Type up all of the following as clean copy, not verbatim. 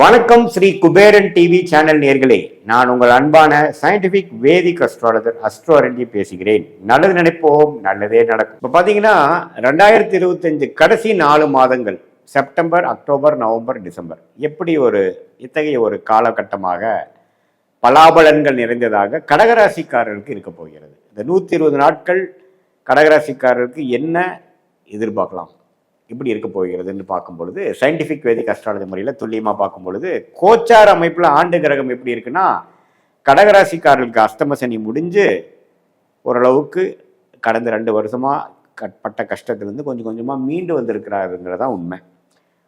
வணக்கம் Sri Kuberan TV channel நேயர்களே, நான் உங்கள் அன்பான சயின்டிபிக் வேதிக் அஸ்ட்ராலஜர் அஸ்ட்ரோரஞ்சி பேசுகிறேன். நல்லது நினைப்போம், நல்லதே நடக்கும். இப்போ பார்த்தீங்கன்னா 2025 கடைசி 4 மாதங்கள் செப்டம்பர், அக்டோபர், நவம்பர், டிசம்பர் எப்படி இத்தகைய ஒரு காலகட்டமாக பலாபலன்கள் நிறைந்ததாக கடகராசிக்காரர்களுக்கு இருக்க போகிறது. இந்த 120 நாட்கள் கடகராசிக்காரருக்கு என்ன எதிர்பார்க்கலாம், இப்படி இருக்க போகிறதுன்னு பார்க்கும் பொழுது சயின்டிஃபிக் வேதிக் அஸ்ட்ராலஜி முறையில் துல்லியமாக பார்க்கும் பொழுது கோச்சார அமைப்பில் ஆண்டு கிரகம் எப்படி இருக்குன்னா, கடகராசிக்காரர்களுக்கு அஷ்டம சனி முடிஞ்சு ஓரளவுக்கு கடந்த 2 வருஷமாக பட்ட கஷ்டத்துலேருந்து கொஞ்சம் கொஞ்சமாக மீண்டு வந்திருக்கிறாருங்கிறதான் உண்மை.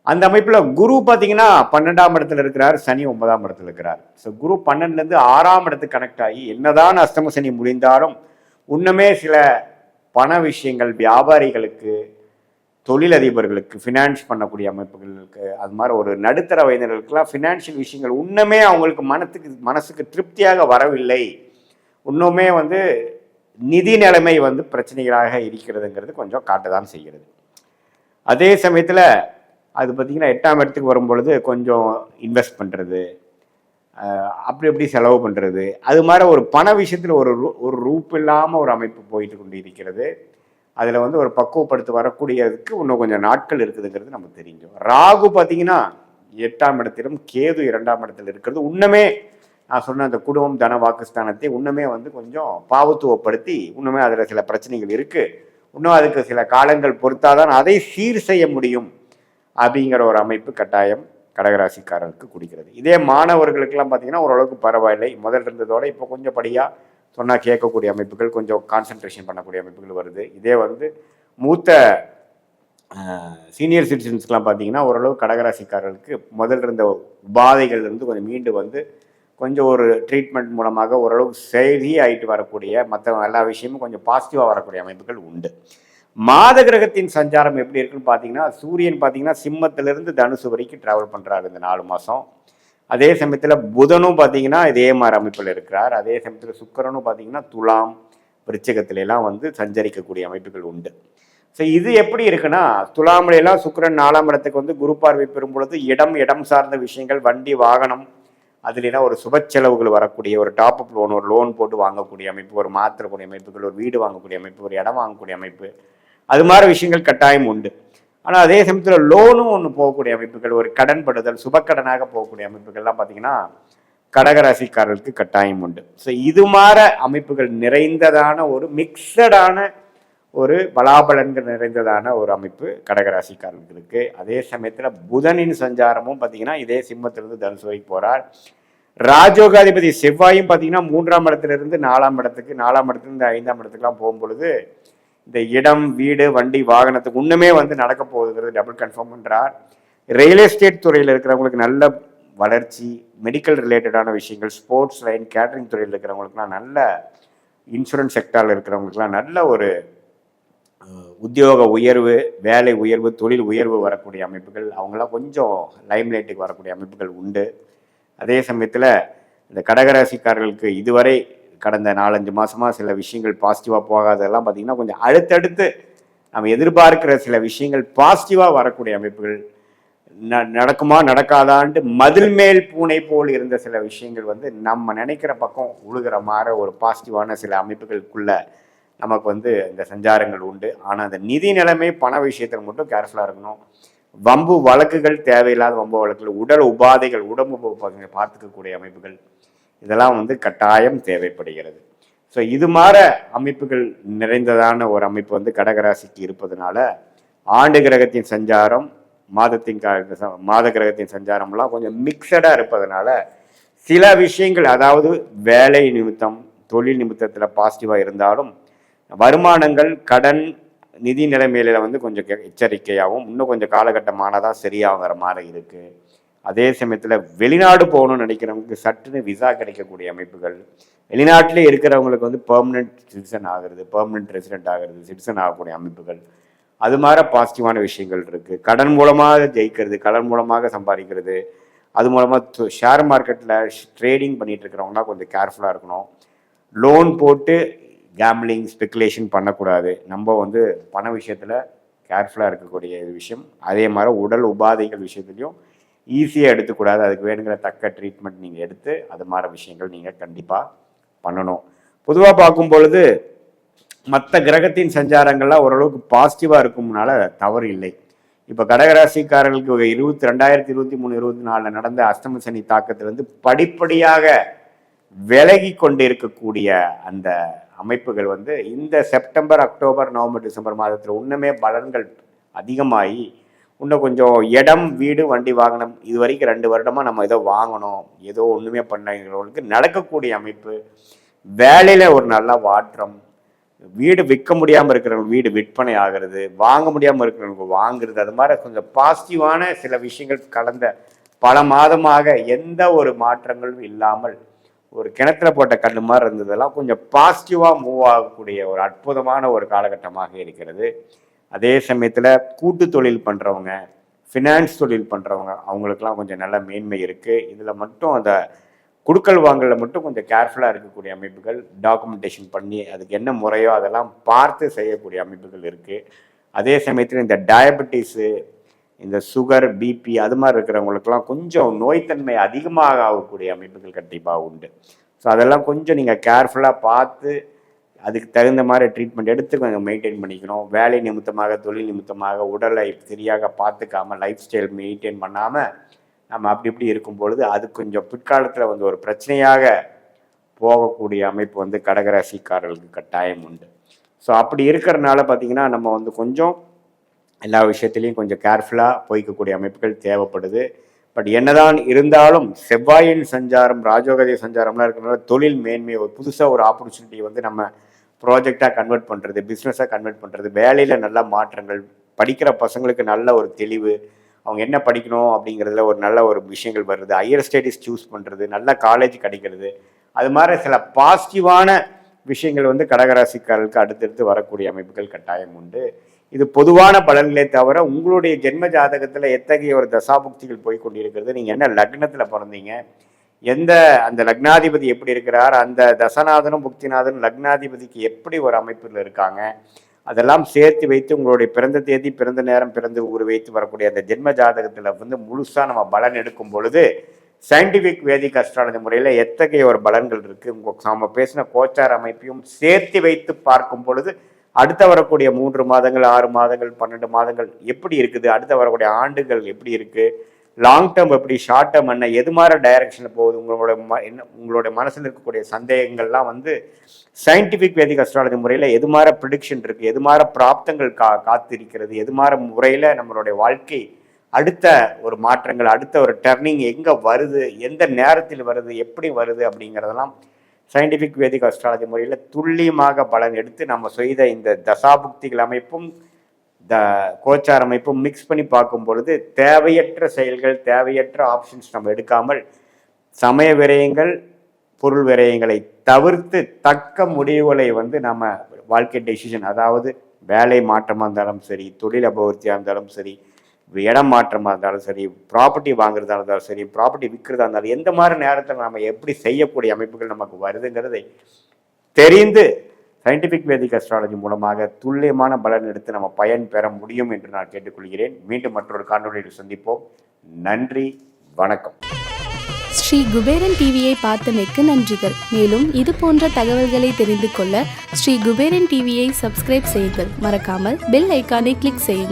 அந்த அமைப்பில் குரு பார்த்தீங்கன்னா 12ஆம் இடத்துல இருக்கிறார், சனி 9ஆம் இடத்துல இருக்கிறார். ஸோ குரு 12லேருந்து 6ஆம் இடத்துக்கு கனெக்ட் ஆகி என்னதான் அஷ்டம சனி முடிந்தாலும் இன்னுமே சில பண விஷயங்கள் வியாபாரிகளுக்கு, தொழிலதிபர்களுக்கு, ஃபினான்ஸ் பண்ணக்கூடிய அமைப்புகளுக்கு, அது மாதிரி ஒரு நடுத்தர வயதினர்களுக்கெல்லாம் ஃபினான்ஷியல் விஷயங்கள் இன்னுமே அவங்களுக்கு மனசுக்கு திருப்தியாக வரவில்லை. இன்னுமே நிதி நிலைமை பிரச்சனைகளாக இருக்கிறதுங்கிறது கொஞ்சம் காட்டதான் செய்கிறது. அதே சமயத்தில் அது பார்த்திங்கன்னா 8ஆம் இடத்துக்கு வரும்பொழுது கொஞ்சம் இன்வெஸ்ட் பண்ணுறது, அப்படி செலவு பண்ணுறது, அது மாதிரி ஒரு பண விஷயத்தில் ஒரு ரூப் இல்லாமல் ஒரு அமைப்பு போயிட்டு கொண்டு இருக்கிறது. அதில் ஒரு பக்குவப்படுத்த வரக்கூடியதுக்கு இன்னும் கொஞ்சம் நாட்கள் இருக்குதுங்கிறது நமக்கு தெரியும். ராகு பார்த்தீங்கன்னா 8ஆம் இடத்திலும், கேது 2ஆம் இடத்துல இருக்கிறது இன்னுமே நான் சொன்ன அந்த குடும்பம் தன வாக்குஸ்தானத்தை இன்னுமே கொஞ்சம் பாவத்துவப்படுத்தி இன்னுமே அதில் சில பிரச்சனைகள் இருக்குது. இன்னும் அதுக்கு சில காலங்கள் பொறுத்தாதான் அதை சீர் செய்ய முடியும் அப்படிங்கிற ஒரு அமைப்பு கட்டாயம் கடகராசிக்காரருக்கு குடிக்கிறது. இதே மாணவர்களுக்கெல்லாம் பார்த்தீங்கன்னா ஓரளவுக்கு பரவாயில்லை, முதல் இருந்ததோட இப்போ கொஞ்சம் படியாக சொன்னால் கேட்கக்கூடிய அமைப்புகள், கொஞ்சம் கான்சன்ட்ரேஷன் பண்ணக்கூடிய அமைப்புகள் வருது. இதே மூத்த சீனியர் சிட்டிசன்ஸ்க்கெலாம் பார்த்தீங்கன்னா ஓரளவு கடகராசிக்காரர்களுக்கு முதல் இருந்த உபாதைகள்லேருந்து கொஞ்சம் மீண்டு கொஞ்சம் ஒரு ட்ரீட்மெண்ட் மூலமாக ஓரளவு சரி ஆகிட்டு வரக்கூடிய மற்ற எல்லா விஷயமும் கொஞ்சம் பாசிட்டிவாக வரக்கூடிய அமைப்புகள் உண்டு. மாத கிரகத்தின் சஞ்சாரம் எப்படி இருக்குன்னு பார்த்தீங்கன்னா, சூரியன் பார்த்தீங்கன்னா சிம்மத்திலிருந்து தனுசு வரைக்கும் ட்ராவல் பண்ணுறாரு இந்த 4 மாதம். அதே சமயத்தில் புதனும் பார்த்தீங்கன்னா இதே மாதிரி அமைப்பில் இருக்கிறார். அதே சமயத்தில் சுக்கிரனும் பார்த்தீங்கன்னா துலாம், விருச்சிகத்திலெல்லாம் சஞ்சரிக்கக்கூடிய அமைப்புகள் உண்டு. ஸோ இது எப்படி இருக்குன்னா, துலாமிலாம் சுக்கிரன் 4ஆம் இடத்துக்கு குரு பார்வை பெறும் பொழுது இடம் சார்ந்த விஷயங்கள், வண்டி வாகனம், அதுலாம் ஒரு சுப செலவுகள் வரக்கூடிய, ஒரு டாப்அப் லோன், ஒரு லோன் போட்டு வாங்கக்கூடிய அமைப்பு, ஒரு மாற்றக்கூடிய அமைப்புகள், ஒரு வீடு வாங்கக்கூடிய அமைப்பு, ஒரு இடம் வாங்கக்கூடிய அமைப்பு, அது மாதிரி விஷயங்கள் கட்டாயம் உண்டு. ஆனால் அதே சமயத்தில் லோனும் ஒன்று போகக்கூடிய அமைப்புகள், ஒரு கடன் படுதல், சுபக்கடனாக போகக்கூடிய அமைப்புகள்லாம் பார்த்தீங்கன்னா கடகராசிக்காரர்களுக்கு கட்டாயம் உண்டு. ஸோ இது மாதிரி அமைப்புகள் நிறைந்ததான ஒரு மிக்சடான ஒரு பலாபலன்கள் நிறைந்ததான ஒரு அமைப்பு கடகராசிக்காரர்களுக்கு. அதே சமயத்தில் புதனின் சஞ்சாரமும் பார்த்தீங்கன்னா இதே சிம்மத்திலிருந்து தனுசு வரைக்கும் போகிறார். ராஜயோகாதிபதி செவ்வாயும் பார்த்தீங்கன்னா 3ஆம் இடத்துலேருந்து 4ஆம் இடத்துக்கு, 4ஆம் இடத்துலேருந்து 5ஆம் இடத்துக்குலாம் போகும்பொழுது இந்த இடம், வீடு, வண்டி, வாகனத்துக்கு இன்னுமே நடக்க போகுதுங்கிறது டபுள் கன்ஃபார்ம் பண்ணுறார். ரியல் எஸ்டேட் துறையில் இருக்கிறவங்களுக்கு நல்ல வளர்ச்சி, மெடிக்கல் ரிலேட்டடான விஷயங்கள், ஸ்போர்ட்ஸ் லைன், கேட்டரிங் துறையில் இருக்கிறவங்களுக்குலாம் நல்ல, இன்சூரன்ஸ் செக்டாரில் இருக்கிறவங்களுக்குலாம் நல்ல ஒரு உத்தியோக உயர்வு, வேலை உயர்வு, தொழில் உயர்வு வரக்கூடிய அமைப்புகள், அவங்களாம் கொஞ்சம் லைம்லைட்டுக்கு வரக்கூடிய அமைப்புகள் உண்டு. அதே சமயத்தில் இந்த கடகராசிக்காரர்களுக்கு இதுவரை கடந்த 4-5 மாதமாக சில விஷயங்கள் பாசிட்டிவாக போகாததெல்லாம் பார்த்திங்கன்னா கொஞ்சம் அடுத்தடுத்து நம்ம எதிர்பார்க்கிற சில விஷயங்கள் பாசிட்டிவாக வரக்கூடிய அமைப்புகள், நடக்குமா நடக்காதான்ட்டு மதில் மேல் பூனை போல் இருந்த சில விஷயங்கள் நம்ம நினைக்கிற பக்கம் உழுகிற மாதிரி ஒரு பாசிட்டிவான சில அமைப்புகளுக்குள்ள நமக்கு இந்த சஞ்சாரங்கள் உண்டு. ஆனால் அந்த நிதி நிலைமை, பண விஷயத்தில் மட்டும் கேர்ஃபுல்லாக இருக்கணும். வம்பு வழக்குகள், தேவையில்லாத வம்பு வழக்குகள், உடல் உபாதைகள், உடம்பு பார்த்துக்கக்கூடிய அமைப்புகள், இதெல்லாம் கட்டாயம் தேவைப்படுகிறது. ஸோ இது மாதிரி அமைப்புகள் நிறைந்ததான ஒரு அமைப்பு கடகராசிக்கு இருப்பதனால ஆண்டு கிரகத்தின் சஞ்சாரம், மாத கிரகத்தின் சஞ்சாரம்லாம் கொஞ்சம் மிக்சடாக இருப்பதனால சில விஷயங்கள், அதாவது வேலை நிமித்தம், தொழில் நிமித்தத்தில் பாசிட்டிவாக இருந்தாலும் வருமானங்கள், கடன், நிதி நிலைமையில கொஞ்சம் எச்சரிக்கையாகவும் இன்னும் கொஞ்சம் காலகட்டமானதான் சரியாகிற மாதிரி இருக்குது. அதே சமயத்தில் வெளிநாடு போகணும்னு நினைக்கிறவங்களுக்கு சட்டுன்னு விசா கிடைக்கக்கூடிய அமைப்புகள், வெளிநாட்டிலே இருக்கிறவங்களுக்கு பெர்மனன்ட் சிட்டிசன் ஆகிறது, பெர்மனன்ட் ரெசிடென்ட் ஆகிறது, சிட்டிசன் ஆகக்கூடிய அமைப்புகள், அது மாதிரி பாசிட்டிவான விஷயங்கள் இருக்குது. கடன் மூலமாக ஜெயிக்கிறது, கடன் மூலமாக சம்பாதிக்கிறது, அது மூலமாக ஷேர் மார்க்கெட்டில் ட்ரேடிங் பண்ணிகிட்டு இருக்கிறவங்களாம் கொஞ்சம் கேர்ஃபுல்லாக இருக்கணும். லோன் போட்டு கேம்பிளிங் ஸ்பெக்குலேஷன் பண்ணக்கூடாது. நம்ம வந்து பண விஷயத்தில் கேர்ஃபுல்லாக இருக்கக்கூடிய விஷயம். அதே மாதிரி உடல் உபாதைகள் விஷயத்துலையும் ஈஸியாக எடுத்துக்கூடாது. அதுக்கு வேணுங்கிற தக்க ட்ரீட்மெண்ட் நீங்கள் எடுத்து அது மாதிரி விஷயங்கள் நீங்கள் கண்டிப்பாக பண்ணணும். பொதுவாக பார்க்கும் பொழுது மற்ற கிரகத்தின் சஞ்சாரங்கள்லாம் ஓரளவுக்கு பாசிட்டிவாக இருக்கும்னால தவறு இல்லை. இப்போ கடகராசிக்காரர்களுக்கு 2023-24 நடந்த அஷ்டம சனி தாக்கத்திலிருந்து படிப்படியாக விலகி கொண்டு இருக்கக்கூடிய அந்த அமைப்புகள் வந்து இந்த செப்டம்பர், அக்டோபர், நவம்பர், டிசம்பர் மாதத்தில் இன்னுமே பலன்கள் அதிகமாகி இன்னும் கொஞ்சம் இடம், வீடு, வண்டி, வாகனம் இது வரைக்கும் 2 வருடமாக நம்ம ஏதோ வாங்கணும், ஏதோ ஒன்றுமே பண்ணுறவங்களுக்கு நடக்கக்கூடிய அமைப்பு, வேலையில் ஒரு நல்ல மாற்றம், வீடு விற்க முடியாமல் இருக்கிறவங்க வீடு விற்பனை ஆகிறது, வாங்க முடியாமல் இருக்கிறவங்க வாங்குறது, அது மாதிரி கொஞ்சம் பாசிட்டிவான சில விஷயங்கள் கடந்த பல மாதமாக எந்த ஒரு மாற்றங்களும் இல்லாமல் ஒரு கிணத்துல போட்ட கல் மாதிரி இருந்ததெல்லாம் கொஞ்சம் பாசிட்டிவாக மூவ் ஆகக்கூடிய ஒரு அற்புதமான ஒரு காலகட்டமாக இருக்கிறது. அதே சமயத்தில் கூட்டு தொழில் பண்ணுறவங்க, ஃபினான்ஸ் தொழில் பண்ணுறவங்க அவங்களுக்கெல்லாம் கொஞ்சம் நல்ல மேன்மை இருக்குது. இதில் மட்டும் அந்த குடுக்கல் வாங்கல மட்டும் கொஞ்சம் கேர்ஃபுல்லாக இருக்கக்கூடிய அமைப்புகள், டாக்குமெண்டேஷன் பண்ணி அதுக்கு என்ன முறையோ அதெல்லாம் பார்த்து செய்யக்கூடிய அமைப்புகள் இருக்குது. அதே சமயத்தில் இந்த டயபெட்டிஸு, இந்த சுகர், பிபி அது மாதிரி இருக்கிறவங்களுக்கெல்லாம் கொஞ்சம் நோய்த்தன்மை அதிகமாக ஆகக்கூடிய அமைப்புகள் கண்டிப்பாக உண்டு. ஸோ அதெல்லாம் கொஞ்சம் நீங்கள் கேர்ஃபுல்லாக பார்த்து அதுக்கு தகுந்த மாதிரி ட்ரீட்மெண்ட் எடுத்து கொஞ்சம் மெயின்டைன் பண்ணிக்கணும். வேலை நிமித்தமாக, தொழில் நிமித்தமாக உடலை சரியாக பார்த்துக்காமல், லைஃப் ஸ்டைல் மெயின்டைன் பண்ணாமல் நம்ம அப்படி இப்படி இருக்கும் பொழுது அது கொஞ்சம் பிற்காலத்தில் வந்து ஒரு பிரச்சனையாக போகக்கூடிய அமைப்பு வந்து கடகராசிக்காரர்களுக்கு கட்டாயம் உண்டு. ஸோ அப்படி இருக்கிறனால பார்த்திங்கன்னா நம்ம வந்து கொஞ்சம் எல்லா விஷயத்துலேயும் கொஞ்சம் கேர்ஃபுல்லாக போய்க்கக்கூடிய அமைப்புகள் தேவைப்படுது. பட் என்னதான் இருந்தாலும் செவ்வாயின் சஞ்சாரம், ராஜோகதை சஞ்சாரம்லாம் இருக்கிறனால தொழில் மேன்மை, ஒரு புதுசாக ஒரு ஆப்பர்ச்சுனிட்டி வந்து நம்ம ப்ராஜெக்டாக கன்வெர்ட் பண்ணுறது, பிஸ்னஸாக கன்வெர்ட் பண்ணுறது, வேலையில் நல்ல மாற்றங்கள், படிக்கிற பசங்களுக்கு நல்ல ஒரு தெளிவு, அவங்க என்ன படிக்கணும் அப்படிங்கிறதுல ஒரு நல்ல ஒரு விஷயங்கள் வருது, ஹையர் ஸ்டடீஸ் சூஸ் பண்ணுறது, நல்ல காலேஜ் கிடைக்கிறது, அது மாதிரி சில பாசிட்டிவான விஷயங்கள் வந்து கடகராசிக்காரர்களுக்கு அடுத்தடுத்து வரக்கூடிய அமைப்புகள் கட்டாயம் உண்டு. இது பொதுவான பலன்களே தவிர உங்களுடைய ஜென்ம ஜாதகத்தில் எத்தகைய ஒரு தசாபுக்திகள் போய் கொண்டிருக்கிறது, நீங்கள் என்ன லக்னத்தில் பிறந்தீங்க, எந்த அந்த லக்னாதிபதி எப்படி இருக்கிறார், அந்த தசநாதனும் புக்திநாதனும் லக்னாதிபதிக்கு எப்படி ஒரு அமைப்பில் இருக்காங்க, அதெல்லாம் சேர்த்து வைத்து உங்களுடைய பிறந்த தேதி, பிறந்த நேரம், பிறந்த ஊர் வைத்து வரக்கூடிய அந்த ஜென்ம ஜாதகத்தில் வந்து முழுசாக நம்ம பலன் எடுக்கும் பொழுது சயின்டிஃபிக் வேதிக் அஸ்ட்ராலஜி முறையில் எத்தகைய ஒரு பலன்கள் இருக்குது, நம்ம பேசின கோச்சார அமைப்பையும் சேர்த்து வைத்து பார்க்கும் பொழுது அடுத்த வரக்கூடிய 3 மாதங்கள், 6 மாதங்கள், 12 மாதங்கள் எப்படி இருக்குது, அடுத்த வரக்கூடிய ஆண்டுகள் எப்படி இருக்குது, லாங் டேர்ம் எப்படி, ஷார்ட் டேர்ம் என்ன, எது மாதிரி டைரக்ஷனில் போகுது, உங்களுடைய மனசில் இருக்கக்கூடிய சந்தேகங்கள்லாம் வந்து சயின்டிஃபிக் வேதிக் அஸ்ட்ராலஜி முறையில் எது மாதிரி ப்ரிடிக்ஷன் இருக்குது, எது மாதிரி பிராப்தங்கள் காத்திருக்கிறது, எது மாதிரி முறையில் நம்மளுடைய வாழ்க்கை அடுத்த ஒரு மாற்றங்கள், அடுத்த ஒரு டர்னிங் எங்கே வருது, எந்த நேரத்தில் வருது, எப்படி வருது அப்படிங்கிறதெல்லாம் சயின்டிஃபிக் வேதிக் அஸ்ட்ராலஜி முறையில் துல்லியமாக பலன் எடுத்து நம்ம செய்த இந்த தசாபுக்திகள் அமைப்பும் கோச்சார் அமைப்பும் மிக்ஸ் பண்ணி பார்க்கும் பொழுது தேவையற்ற செயல்கள், தேவையற்ற ஆப்ஷன்ஸ் நம்ம எடுக்காமல் சமய விரயங்கள், பொருள் விரயங்களை தவிர்த்து தக்க முடிவுகளை வந்து நம்ம வாழ்க்கை டெசிஷன், அதாவது வேலை மாற்றமாக இருந்தாலும் சரி, தொழில் அபிவிருத்தியாக இருந்தாலும் சரி, இடம் மாற்றமாக இருந்தாலும் சரி, ப்ராப்பர்ட்டி வாங்குறதா இருந்தாலும் சரி, ப்ராப்பர்ட்டி விற்கிறதா இருந்தாலும் எந்த மாதிரி நேரத்தில் நம்ம எப்படி செய்யக்கூடிய அமைப்புகள் நமக்கு வருதுங்கிறதை தெரிந்து சயின்டிஃபிக் வேதிக் அஸ்ட்ராலஜி மூலமாக துல்லியமான பலன் எடுத்து நம்ம பயன் பெற முடியும் என்று நான் கேட்டுக்கொள்கிறேன். மீண்டும் மற்றொரு காணொளியில் சந்திப்போம். நன்றி, வணக்கம். ஸ்ரீ குபேரன் டிவியை பார்த்தமைக்கு நன்றிகள். மேலும் இது போன்ற தகவல்களை தெரிந்து கொள்ள ஸ்ரீ குபேரன் டிவியை சப்ஸ்கிரைப் செய்யுங்கள். மறக்காமல் பெல் ஐக்கானை கிளிக் செய்யுங்கள்.